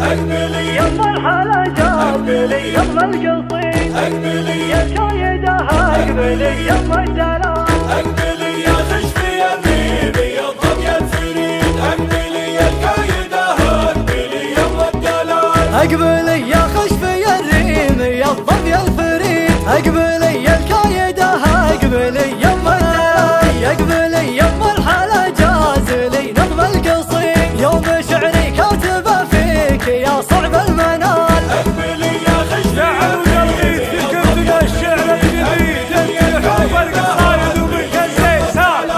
اقبلي يما الحلا جابلي يما القصيد اقبلي يا كايدها اقبلي يما الدلال اقبلي يا خشفي يا الريبي يا الظبي الفريد اقبلي يا الكايدها اقبلي يما الدلال اقبلي يا خشفي يا الريبي يا الظبي الفريد اقبلي يا الكايدها اقبلي يما الدلال اقبلي يما الحلا جازلي نظم القصيد يوم شعري كاتبه فيك يا صعب المنال اقبلي يا خشفي يا عود الغيث في كتب الشعر الجديد انت الحب القصايد ومنك الزيسان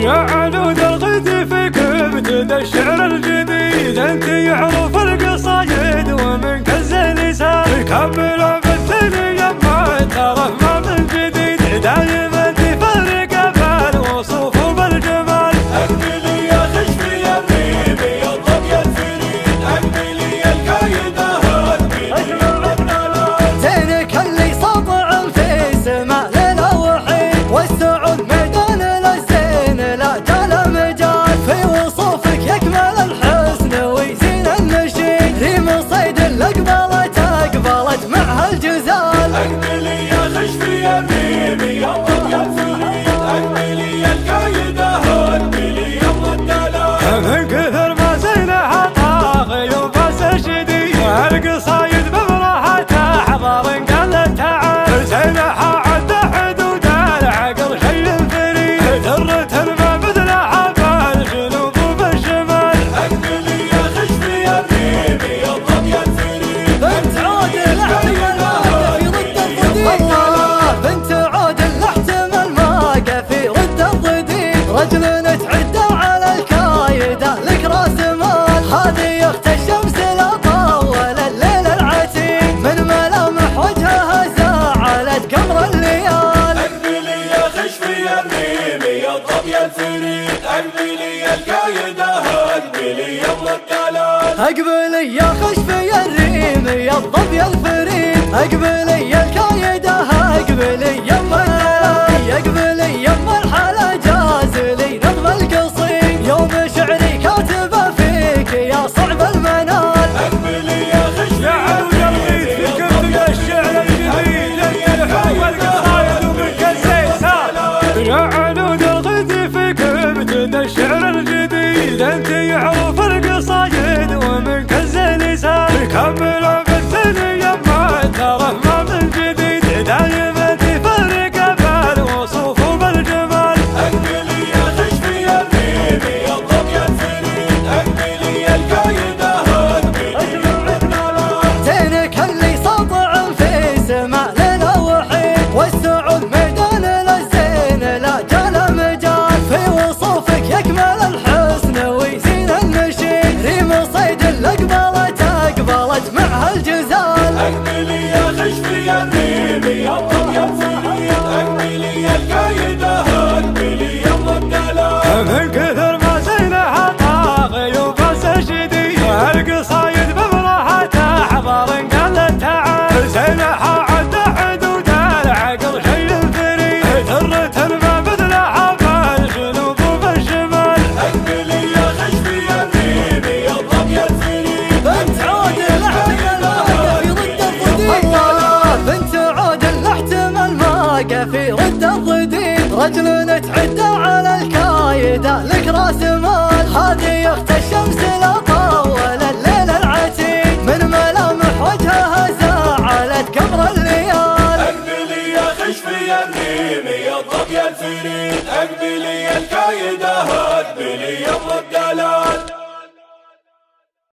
يا عود الغيث في كتب الشعر الجديد انت يعرف القصايد ومنك الزيسان كمل بالثاني يما ترى ما من جديد دايما تفرق بالوصوف وبالجمال اقبلي يا خشفي يا الريبي يا الظبي الفريد اقبلي يا الكايدها اقبلي يما الدلال زينك اللي ساطع في سما ليلة وحيد والسعود ميدان للزين لا جال مجال في وصوفك يكمل الحسن ويزين النشيد ريم صيد اللي اقبلت معها الجزال اقبلي يا خشفي يا الريبي يا الظبي الفريد اقبلي يا الكايدها اقبلي يما الدلال من كثر ما زينها طاغي وبس شديد القصايد بمراحتها حضر قال تعال زينها عد حدود العقل شيء فريد درة ما مثلها بالجنوب وبالشمال اقبلي يا خشفي يا الريبي يا الظبي الفريد بنت عود الاحتمال في ضد الضديد والله بنت عود الاحتمال ما في ضد الضديد رجل تعدى على الكايدة لك راس مال هذه اخت الشمس لا طول الليل العتيد من ملامح وجهها زعلت قمر الليال اقبلي يا خشفي يا الريبي يا الظبي الفريد اقبلي يا الكايدها اقبلي يما الدلال اقبلي يا خشفي يا الريم يا الظبي الفريد اقبلي يا الكايدها اقبلي يما الدلال اقبلي يما الحلا جازلي نظم القصيد يوم شعري كاتبه فيك يا صعب المنال اقبلي يا خشفي يا عود الغيث في كتب الشعر الجديد انت الحب القصايد ومنك الزيسان يا عود الغيث في كتب الشعر الجديد انت يعرف القصايد ومنك الزيسان كمل بالثاني يما ترى ما من جديد دايما تفرق بالوصوف وبالجمال اقبلي يا خشفي يا الريبي يا الظبي الفريد اقبلي يا الكايدها اقبلي يما الدلال زينك اللي ساطع في سما ليلة وحيد والسعود ميدان للزين لا جال مجال في وصوفك يكمل الحسن ويزين النشيد ريم صيد اللي اقبلت معها الجزال اقبلي يا خشفي يا الريبي يا الظبي الفريد اقبلي يا الكايدها اقبلي يما الدلال من كثر ما زينها طاغي وبس شديد القصايد بمراحتها حضر قال تعال زينها عد حدود العقل شيء فريد درة ما مثلها بالجنوب وبالشمال اقبلي يا خشفي يا الريبي يا الظبي الفريد بنت عود الاحتمال في ضد الضديد والله بنت عود الاحتمال ما في ضد الضديد رجل تعدى على الكايدة لك راس مال هذه اخت الشمس لا طول الليل العتيد من ملامح وجهها زعلت قمر الليال اقبلي يا خشفي يا الريبي يا الظبي الفريد اقبلي يا الكايدها اقبلي يما الدلال